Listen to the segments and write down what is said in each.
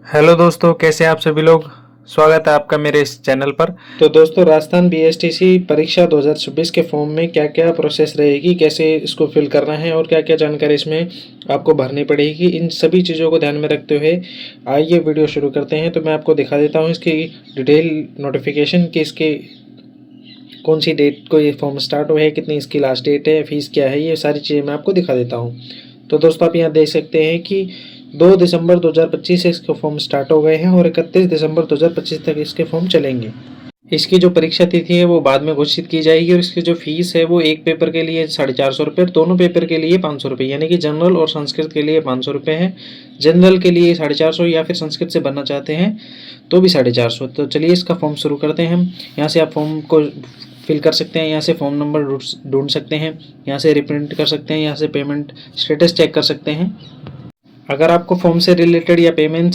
Hello दोस्तों, कैसे हैं आप सभी लोग। स्वागत है आपका मेरे इस चैनल पर। तो दोस्तों, राजस्थान बीएसटीसी परीक्षा 2026 के फॉर्म में क्या क्या प्रोसेस रहेगी, कैसे इसको फिल करना है और क्या क्या जानकारी इसमें आपको भरनी पड़ेगी, इन सभी चीज़ों को ध्यान में रखते हुए आइए वीडियो शुरू करते हैं। तो मैं आपको दिखा देता हूँ इसकी डिटेल नोटिफिकेशन कि इसके कौन सी डेट को ये फॉर्म स्टार्ट हुआ है, कितनी इसकी लास्ट डेट है, फीस क्या है, ये सारी चीज़ें मैं आपको दिखा देता हूँ। तो दोस्तों, आप यहाँ देख सकते हैं कि 2 दिसंबर 2025 से इसके फॉर्म स्टार्ट हो गए हैं और 31 दिसंबर 2025 तक इसके फॉर्म चलेंगे। इसकी जो परीक्षा तिथि है वो बाद में घोषित की जाएगी और इसकी जो फीस है वो एक पेपर के लिए 450 रुपये, दोनों पेपर के लिए 500 रुपये, यानी कि जनरल और संस्कृत के लिए 500 रुपये है। जनरल के लिए 450 या फिर संस्कृत से भरना चाहते हैं तो भी 450। तो चलिए इसका फॉर्म शुरू करते हैं हम। यहाँ से आप फॉर्म को फिल कर सकते हैं, यहाँ से फॉर्म नंबर ढूंढ सकते हैं, यहाँ से रिप्रिंट कर सकते हैं, यहाँ से पेमेंट स्टेटस चेक कर सकते हैं। अगर आपको फॉर्म से रिलेटेड या पेमेंट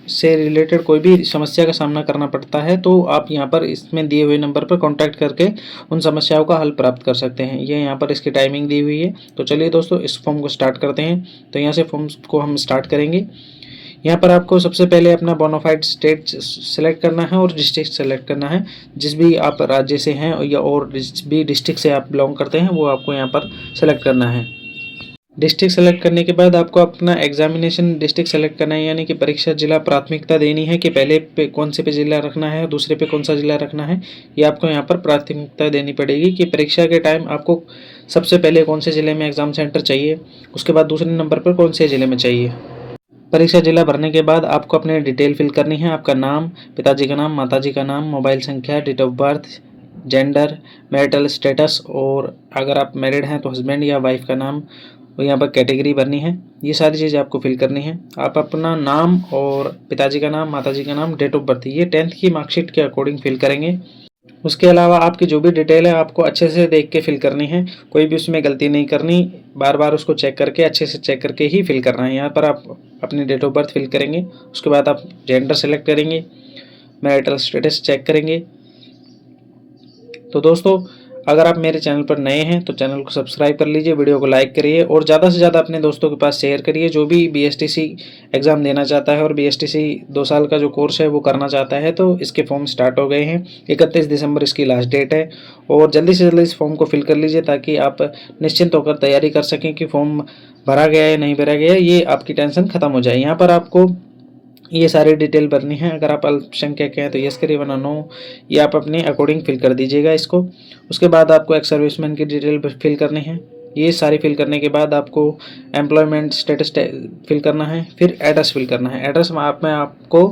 से रिलेटेड कोई भी समस्या का सामना करना पड़ता है तो आप यहाँ पर इसमें दिए हुए नंबर पर कांटेक्ट करके उन समस्याओं का हल प्राप्त कर सकते हैं। ये यहाँ पर इसकी टाइमिंग दी हुई है। तो चलिए दोस्तों, इस फॉर्म को स्टार्ट करते हैं। तो यहाँ से फॉर्म को हम स्टार्ट करेंगे। यहाँ पर आपको सबसे पहले अपना बोनाफाइड स्टेट सेलेक्ट करना है और डिस्ट्रिक्ट सेलेक्ट करना है। जिस भी आप राज्य से हैं या और जिस भी डिस्ट्रिक्ट से आप बिलोंग करते हैं वो आपको यहाँ पर सेलेक्ट करना है। डिस्ट्रिक्ट सेलेक्ट करने के बाद आपको अपना एग्जामिनेशन डिस्ट्रिक्ट सेलेक्ट करना है, यानी कि परीक्षा जिला प्राथमिकता देनी है कि पहले पे कौन से पे जिला रखना है, दूसरे पे कौन सा जिला रखना है। ये आपको यहाँ पर प्राथमिकता देनी पड़ेगी कि परीक्षा के टाइम आपको सबसे पहले कौन से ज़िले में एग्ज़ाम सेंटर चाहिए, उसके बाद दूसरे नंबर पर कौन से ज़िले में चाहिए। परीक्षा जिला भरने के बाद आपको अपने डिटेल फिल करनी है। आपका नाम, पिताजी का नाम, माताजी का नाम, मोबाइल संख्या, date of birth, gender, marital status और अगर आप मैरिड हैं तो हस्बैंड या वाइफ का नाम, और यहाँ पर कैटेगरी भरनी है। ये सारी चीज़ आपको फिल करनी है। आप अपना नाम और पिताजी का नाम, माताजी का नाम, डेट ऑफ बर्थ ये 10th की मार्कशीट के अकॉर्डिंग फिल करेंगे। उसके अलावा आपकी जो भी डिटेल है आपको अच्छे से देख के फिल करनी है, कोई भी उसमें गलती नहीं करनी। बार बार उसको चेक करके अच्छे से चेक करके ही फिल करना है। यहाँ पर आप अपनी डेट ऑफ बर्थ फिल करेंगे, उसके बाद आप जेंडर सेलेक्ट करेंगे, मैरिटल स्टेटस चेक करेंगे। तो दोस्तों, अगर आप मेरे चैनल पर नए हैं तो चैनल को सब्सक्राइब कर लीजिए, वीडियो को लाइक करिए और ज़्यादा से ज़्यादा अपने दोस्तों के पास शेयर करिए जो भी बीएसटीसी एग्ज़ाम देना चाहता है और बीएसटीसी 2 साल का जो कोर्स है वो करना चाहता है। तो इसके फॉर्म स्टार्ट हो गए हैं। 31 दिसंबर इसकी लास्ट डेट है और जल्दी से जल्दी इस फॉर्म को फिल कर लीजिए ताकि आप निश्चिंत होकर तैयारी कर सकें कि फॉर्म भरा गया है नहीं भरा गया, ये आपकी टेंशन खत्म हो जाए। यहाँ पर आपको ये सारी डिटेल भरनी है। अगर आप अल्पसंख्यक हैं तो यस करिए, वरना नो। ये आप अपने अकॉर्डिंग फिल कर दीजिएगा इसको। उसके बाद आपको एक्स सर्विसमैन की डिटेल फिल करनी है। ये सारी फिल करने के बाद आपको एम्प्लॉयमेंट स्टेटस फिल करना है, फिर एड्रेस फिल करना है। एड्रेस में आपको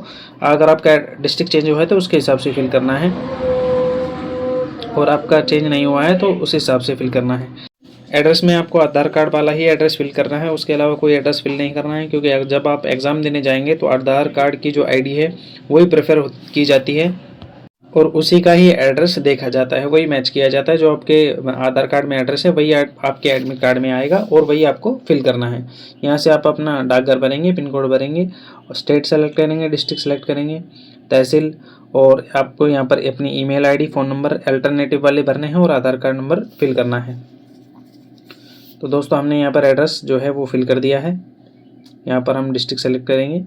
अगर आपका डिस्ट्रिक्ट चेंज हुआ है तो उसके हिसाब से फिल करना है और आपका चेंज नहीं हुआ है तो उस हिसाब से फिल करना है। एड्रेस में आपको आधार कार्ड वाला ही एड्रेस फिल करना है, उसके अलावा कोई एड्रेस फिल नहीं करना है, क्योंकि जब आप एग्ज़ाम देने जाएंगे तो आधार कार्ड की जो आईडी है वही प्रेफर की जाती है और उसी का ही एड्रेस देखा जाता है, वही मैच किया जाता है। जो आपके आधार कार्ड में एड्रेस है वही आपके एडमिट कार्ड में आएगा और वही आपको फिल करना है। यहाँ से आप अपना डाकघर भरेंगे, पिन कोड भरेंगे और स्टेट सेलेक्ट करेंगे, डिस्ट्रिक्ट सेलेक्ट करेंगे, तहसील, और आपको यहाँ पर अपनी email ID, phone number alternative वाले भरने हैं और आधार कार्ड नंबर फिल करना है। तो दोस्तों, हमने यहाँ पर एड्रेस जो है वो फिल कर दिया है। यहाँ पर हम डिस्ट्रिक्ट सेलेक्ट करेंगे।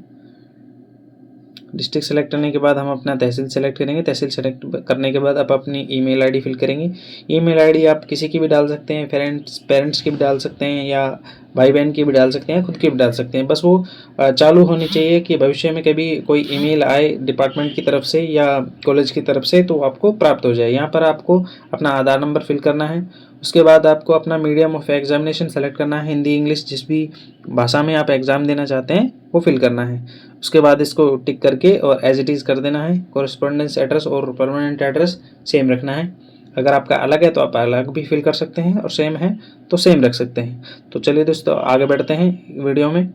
डिस्ट्रिक्ट सेलेक्ट करने के बाद हम अपना तहसील सेलेक्ट करेंगे। तहसील सेलेक्ट करने के बाद आप अपनी ईमेल आईडी फिल करेंगे। ईमेल आईडी आप किसी की भी डाल सकते हैं, पेरेंट्स की भी डाल सकते हैं या भाई बहन की भी डाल सकते हैं, खुद की भी डाल सकते हैं। बस वो चालू होनी चाहिए कि भविष्य में कभी कोई ईमेल आए डिपार्टमेंट की तरफ से या कॉलेज की तरफ से तो आपको प्राप्त हो जाए। यहाँ पर आपको अपना आधार नंबर फिल करना है। उसके बाद आपको अपना मीडियम ऑफ एग्जामिनेशन सेलेक्ट करना है, हिंदी इंग्लिश जिस भी भाषा में आप एग्ज़ाम देना चाहते हैं वो फिल करना है। उसके बाद इसको टिक करके और एज इट इज़ कर देना है। कॉरेस्पॉन्डेंस एड्रेस और परमानेंट एड्रेस सेम रखना है। अगर आपका अलग है तो आप अलग भी फिल कर सकते हैं और सेम है तो सेम रख सकते हैं। तो चलिए दोस्तों, आगे बढ़ते हैं वीडियो में।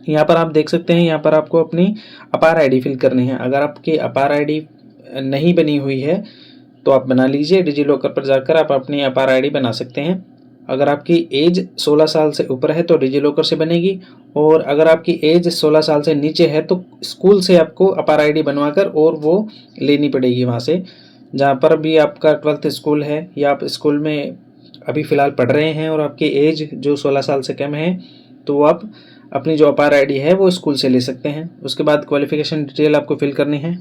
यहाँ पर आप देख सकते हैं, यहाँ पर आपको अपनी अपार आईडी फिल करनी है। अगर आपकी अपार आईडी नहीं बनी हुई है तो आप बना लीजिए। डिजी लॉकर पर जाकर आप अपनी अपार आईडी बना सकते हैं। अगर आपकी एज 16 साल से ऊपर है तो डिजी लॉकर से बनेगी, और अगर आपकी एज 16 साल से नीचे है तो स्कूल से आपको अपार आईडी बनवाकर और वो लेनी पड़ेगी वहाँ से, जहाँ पर भी आपका 12th स्कूल है या आप स्कूल में अभी फ़िलहाल पढ़ रहे हैं और आपकी एज जो 16 साल से कम है तो आप अपनी जो अपार आईडी है वो स्कूल से ले सकते हैं। उसके बाद क्वालिफिकेशन डिटेल आपको फिल करनी है।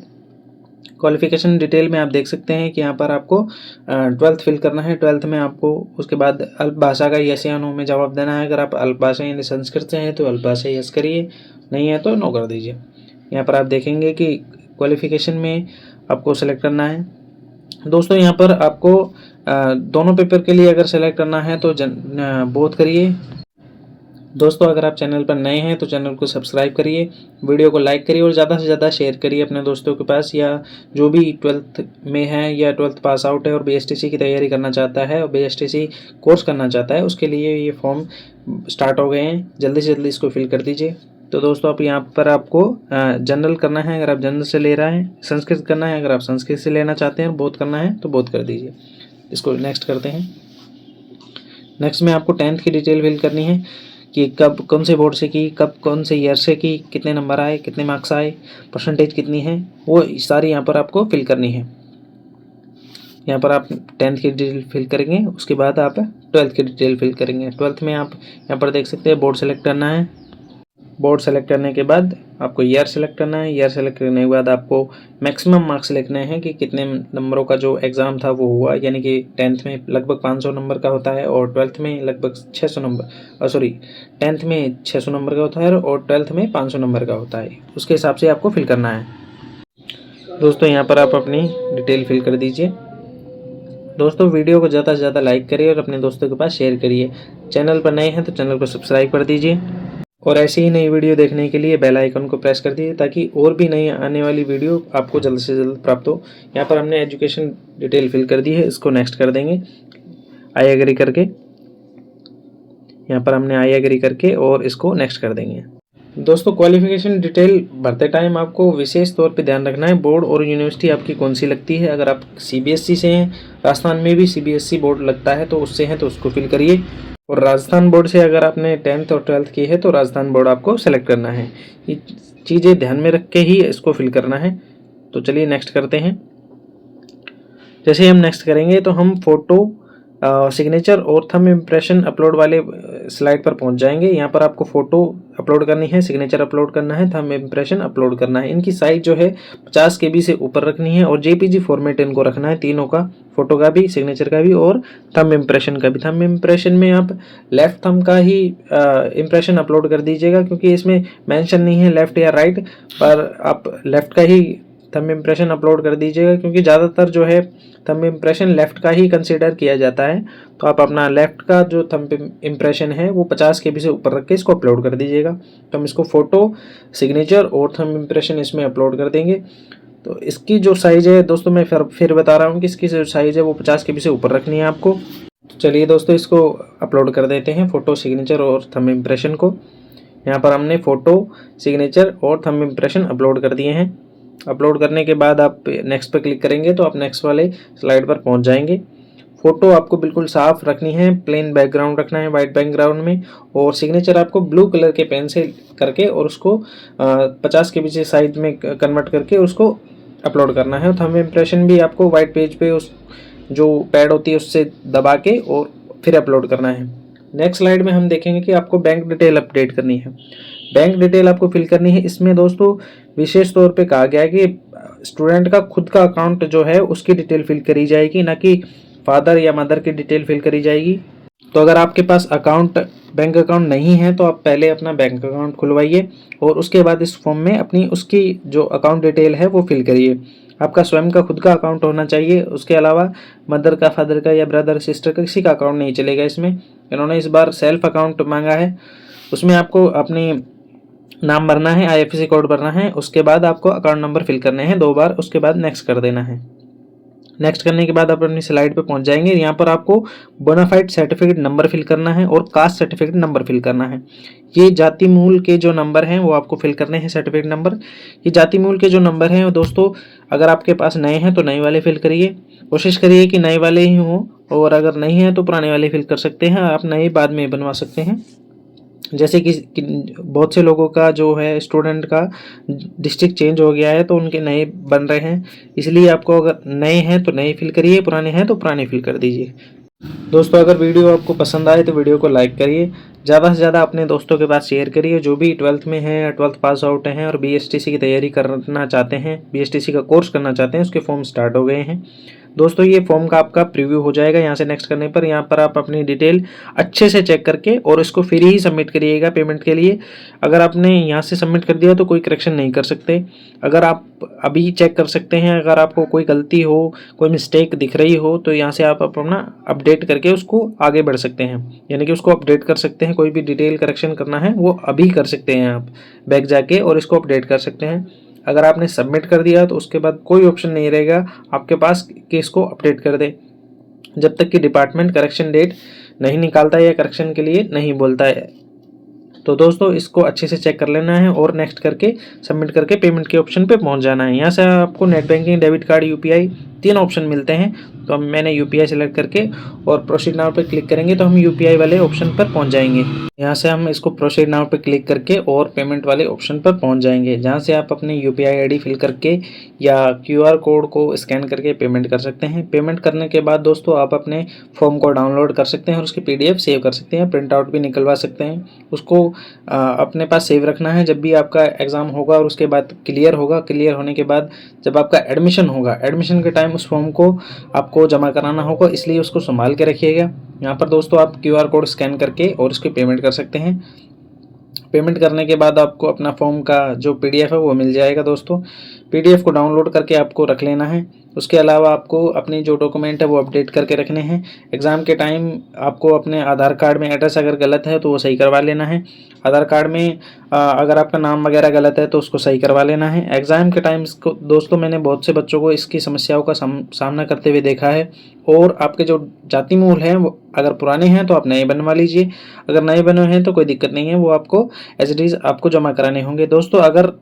क्वालिफिकेशन डिटेल में आप देख सकते हैं कि यहाँ पर आपको 12th फिल करना है। 12th में आपको उसके बाद अल्प भाषा का यस या नो में जवाब देना है। अगर आप अल्प भाषा यानी संस्कृत से हैं तो अल्प भाषा यस करिए, नहीं है तो नो कर दीजिए। यहाँ पर आप देखेंगे कि क्वालिफिकेशन में आपको सेलेक्ट करना है। दोस्तों यहाँ पर आपको दोनों पेपर के लिए अगर सेलेक्ट करना है तो बोथ करिए। दोस्तों अगर आप चैनल पर नए हैं तो चैनल को सब्सक्राइब करिए, वीडियो को लाइक करिए और ज़्यादा से ज़्यादा शेयर करिए अपने दोस्तों के पास, या जो भी 12th में है या 12th पास आउट है और BSTC की तैयारी करना चाहता है और BSTC कोर्स करना चाहता है, उसके लिए ये फॉर्म स्टार्ट हो गए हैं। जल्दी से जल्दी इसको फिल कर दीजिए। तो दोस्तों आप यहाँ पर आपको जनरल करना है अगर आप जनरल से ले रहे हैं, संस्कृत करना है अगर आप संस्कृत से लेना चाहते हैं, बोथ करना है तो बोथ कर दीजिए। इसको नेक्स्ट करते हैं। नेक्स्ट में आपको 10th की डिटेल फिल करनी है कि कब कौन से बोर्ड से की, कब कौन से ईयर से की, कितने नंबर आए, कितने मार्क्स आए, परसेंटेज कितनी है, वो सारी यहाँ पर आपको फिल करनी है। यहाँ पर आप 10th की डिटेल फिल करेंगे, उसके बाद आप 12th की डिटेल फिल करेंगे। 12th में आप यहाँ पर देख सकते हैं बोर्ड सेलेक्ट करना है। बोर्ड सेलेक्ट करने के बाद आपको ईयर सेलेक्ट करना है। ईयर सेलेक्ट करने के बाद आपको मैक्सिमम मार्क्स लिखने हैं कि कितने नंबरों का जो एग्ज़ाम था वो हुआ, यानी कि 10th में लगभग 500 नंबर का होता है और 12th में लगभग 600 नंबर 10th में 600 नंबर का होता है और 12th में 500 नंबर का होता है। उसके हिसाब से आपको फिल करना है। दोस्तों यहाँ पर आप अपनी डिटेल फिल कर दीजिए। दोस्तों वीडियो को ज़्यादा से ज़्यादा लाइक करिए और अपने दोस्तों के पास शेयर करिए। चैनल पर नए हैं तो चैनल को सब्सक्राइब कर दीजिए और ऐसी ही नई वीडियो देखने के लिए बेल आइकन को प्रेस कर दीजिए ताकि और भी नई आने वाली वीडियो आपको जल्द से जल्द प्राप्त हो। यहाँ पर हमने एजुकेशन डिटेल फिल कर दी है, इसको नेक्स्ट कर देंगे आई एग्री करके। यहाँ पर हमने आई एग्री करके और इसको नेक्स्ट कर देंगे। दोस्तों क्वालिफिकेशन डिटेल भरते टाइम आपको विशेष तौर पे ध्यान रखना है बोर्ड और यूनिवर्सिटी आपकी कौन सी लगती है। अगर आप CBSE से हैं, राजस्थान में भी CBSE बोर्ड लगता है तो उससे हैं तो उसको फिल करिए, और राजस्थान बोर्ड से अगर आपने 10th और 12th की है तो राजस्थान बोर्ड आपको सेलेक्ट करना है। ये चीज़ें ध्यान में रख के ही इसको फिल करना है। तो चलिए नेक्स्ट करते हैं। जैसे ही हम नेक्स्ट करेंगे तो हम फोटो, सिग्नेचर और थंब इम्प्रेशन अपलोड वाले स्लाइड पर पहुंच जाएंगे। यहाँ पर आपको फ़ोटो अपलोड करनी है, सिग्नेचर अपलोड करना है, थंब इम्प्रेशन अपलोड करना है। इनकी साइज जो है 50 KB से ऊपर रखनी है और JPG फॉर्मेट इनको रखना है, तीनों का, फोटो का भी, सिग्नेचर का भी और थंब इम्प्रेशन का भी। थंब इम्प्रेशन में आप लेफ्ट थंब का ही इम्प्रेशन अपलोड कर दीजिएगा क्योंकि इसमें मेंशन नहीं है लेफ्ट या राइट, पर आप लेफ्ट का ही थंब इम्प्रेशन अपलोड कर दीजिएगा क्योंकि ज़्यादातर जो है थंब इम्प्रेशन लेफ़्ट का ही कंसीडर किया जाता है। तो आप अपना लेफ़्ट का जो थंब इम्प्रेशन है वो 50 KB से ऊपर रख के इसको अपलोड कर दीजिएगा। तो हम इसको फ़ोटो, सिग्नेचर और थंब इम्प्रेशन इसमें अपलोड कर देंगे। तो इसकी जो साइज़ है दोस्तों, मैं फिर बता रहा हूँ कि इसकी जो साइज़ है वो 50 KB से ऊपर रखनी है आपको। तो चलिए दोस्तों इसको अपलोड कर देते हैं, फ़ोटो, सिग्नेचर और थंब इम्प्रेशन को। यहाँ पर हमने फ़ोटो, सिग्नेचर और थंब इम्प्रेशन अपलोड कर दिए हैं। अपलोड करने के बाद आप नेक्स्ट पर क्लिक करेंगे तो आप नेक्स्ट वाले स्लाइड पर पहुंच जाएंगे। फ़ोटो आपको बिल्कुल साफ रखनी है, प्लेन बैकग्राउंड रखना है वाइट बैकग्राउंड में, और सिग्नेचर आपको ब्लू कलर के पेन से करके और उसको 50 KB से साइज में कन्वर्ट करके उसको अपलोड करना है। थंब इम्प्रेशन भी आपको वाइट पेज पे उस जो पैड होती है उससे दबा के और फिर अपलोड करना है। नेक्स्ट स्लाइड में हम देखेंगे कि आपको बैंक डिटेल अपडेट करनी है। बैंक डिटेल आपको फिल करनी है। इसमें दोस्तों विशेष तौर पे कहा गया है कि स्टूडेंट का खुद का अकाउंट जो है उसकी डिटेल फिल करी जाएगी, ना कि फादर या मदर की डिटेल फिल करी जाएगी। तो अगर आपके पास बैंक अकाउंट नहीं है तो आप पहले अपना बैंक अकाउंट खुलवाइए और उसके बाद इस फॉर्म में अपनी उसकी जो अकाउंट डिटेल है वो फिल करिए। आपका स्वयं का खुद का अकाउंट होना चाहिए, उसके अलावा मदर का, फादर का या ब्रदर सिस्टर का किसी का अकाउंट नहीं चलेगा। इसमें इन्होंने इस बार सेल्फ अकाउंट मांगा है, उसमें आपको अपनी नाम भरना है, IFSC कोड भरना है, उसके बाद आपको अकाउंट नंबर फिल करने हैं 2 बार, उसके बाद नेक्स्ट कर देना है। नेक्स्ट करने के बाद आप अपनी स्लाइड पे पहुंच जाएंगे। यहाँ पर आपको बोनाफाइड सर्टिफिकेट नंबर फिल करना है और कास्ट सर्टिफिकेट नंबर फिल करना है। ये जाति मूल के जो नंबर हैं वो आपको फिल करने हैं, सर्टिफिकेट नंबर। ये जाति मूल के जो नंबर हैं दोस्तों, अगर आपके पास नए हैं तो नए वाले फिल करिए, कोशिश करिए कि नए वाले ही हों, और अगर नहीं है तो पुराने वाले फिल कर सकते हैं, आप नए बाद में बनवा सकते हैं। जैसे कि बहुत से लोगों का जो है स्टूडेंट का डिस्ट्रिक्ट चेंज हो गया है तो उनके नए बन रहे हैं, इसलिए आपको अगर नए हैं तो नए फिल करिए, पुराने हैं तो पुराने फिल कर दीजिए। दोस्तों अगर वीडियो आपको पसंद आए तो वीडियो को लाइक करिए, ज़्यादा से ज़्यादा अपने दोस्तों के पास शेयर करिए जो भी 12th में हैं या 12th पास आउट हैं और बीएसटीसी की तैयारी करना चाहते हैं, बीएसटीसी का कोर्स करना चाहते हैं, उसके फॉर्म स्टार्ट हो गए हैं। दोस्तों ये फॉर्म का आपका प्रीव्यू हो जाएगा। यहाँ से नेक्स्ट करने पर यहाँ पर आप अपनी डिटेल अच्छे से चेक करके और इसको फ्री ही सबमिट करिएगा पेमेंट के लिए। अगर आपने यहाँ से सबमिट कर दिया तो कोई करेक्शन नहीं कर सकते। अगर आप अभी चेक कर सकते हैं, अगर आपको कोई गलती हो, कोई मिस्टेक दिख रही हो तो यहाँ से आप अपना अपडेट करके उसको आगे बढ़ सकते हैं, यानी कि उसको अपडेट कर सकते हैं। कोई भी डिटेल करेक्शन करना है वो अभी कर सकते हैं, आप बैक जाके और इसको अपडेट कर सकते हैं। अगर आपने सबमिट कर दिया तो उसके बाद कोई ऑप्शन नहीं रहेगा आपके पास कि इसको अपडेट कर दे, जब तक कि डिपार्टमेंट करेक्शन डेट नहीं निकालता या करेक्शन के लिए नहीं बोलता है। तो दोस्तों इसको अच्छे से चेक कर लेना है और नेक्स्ट करके सबमिट करके पेमेंट के ऑप्शन पे पहुंच जाना है। यहाँ से आपको net banking, debit card, UPI 3 option मिलते हैं। तो मैंने यूपीआई सेलेक्ट करके और प्रोसीड नाउ पे क्लिक करेंगे तो हम यूपीआई वाले ऑप्शन पर पहुंच जाएंगे। यहाँ से हम इसको प्रोसीड नाउ पे क्लिक करके और पेमेंट वाले ऑप्शन पर पहुंच जाएंगे, जहाँ से आप अपने यूपीआई आईडी फिल करके या क्यूआर कोड को स्कैन करके पेमेंट कर सकते हैं। पेमेंट करने के बाद दोस्तों आप अपने फॉर्म को डाउनलोड कर सकते हैं और उसकी पीडीएफ सेव कर सकते हैं, प्रिंट आउट भी निकलवा सकते हैं। उसको अपने पास सेव रखना है। जब भी आपका एग्ज़ाम होगा और उसके बाद क्लियर होगा, क्लियर होने के बाद जब आपका एडमिशन होगा, एडमिशन के टाइम उस फॉर्म को आपको जमा कराना होगा, इसलिए उसको संभाल के रखिएगा। यहाँ पर दोस्तों आप क्यूआर कोड स्कैन करके और उसकी पेमेंट कर सकते हैं। पेमेंट करने के बाद आपको अपना फॉर्म का जो पीडीएफ है वो मिल जाएगा। दोस्तों पीडीएफ को डाउनलोड करके आपको रख लेना है। उसके अलावा आपको अपनी जो डॉक्यूमेंट है वो अपडेट करके रखने हैं। एग्ज़ाम के टाइम आपको अपने आधार कार्ड में एड्रेस अगर गलत है तो वो सही करवा लेना है। आधार कार्ड में अगर आपका नाम वगैरह गलत है तो उसको सही करवा लेना है। एग्ज़ाम के टाइम इसको दोस्तों मैंने बहुत से बच्चों को इसकी समस्याओं का सामना करते हुए देखा है। और आपके जो जाति मूल हैं वो अगर पुराने हैं तो आप नए बनवा लीजिए, अगर नए बने हैं तो कोई दिक्कत नहीं है, वो आपको एज इट इज़ आपको जमा कराने होंगे। दोस्तों अगर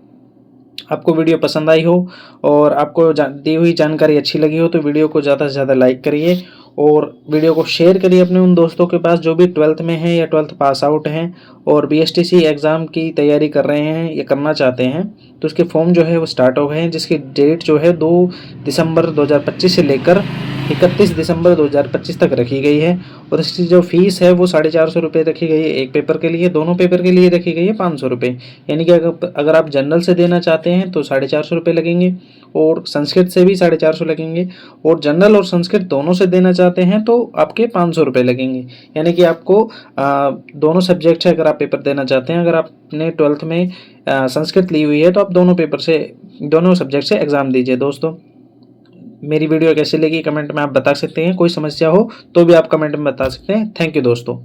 आपको वीडियो पसंद आई हो और आपको दी हुई जानकारी अच्छी लगी हो तो वीडियो को ज़्यादा से ज़्यादा लाइक करिए और वीडियो को शेयर करिए अपने उन दोस्तों के पास जो भी 12th में हैं या 12th पास आउट हैं और बीएसटीसी एग्ज़ाम की तैयारी कर रहे हैं या करना चाहते हैं। तो उसके फॉर्म जो है वो स्टार्ट हो गए हैं, जिसकी डेट जो है 2 दिसंबर 2025 से लेकर 31 दिसंबर 2025 तक रखी गई है। और इसकी जो फीस है वो 450 रुपये रखी गई है एक पेपर के लिए। दोनों पेपर के लिए रखी गई है 500 रुपये, यानी कि अगर आप जनरल से देना चाहते हैं तो 450 रुपये लगेंगे और संस्कृत से भी 450 लगेंगे, और जनरल और संस्कृत दोनों से देना चाहते हैं तो आपके 500 रुपये लगेंगे। यानी कि आपको दोनों सब्जेक्ट से अगर आप पेपर देना चाहते हैं, अगर आपने 12th में संस्कृत ली हुई है तो आप दोनों सब्जेक्ट से एग्ज़ाम दीजिए। दोस्तों मेरी वीडियो कैसी लगी कमेंट में आप बता सकते हैं। कोई समस्या हो तो भी आप कमेंट में बता सकते हैं। थैंक यू दोस्तों।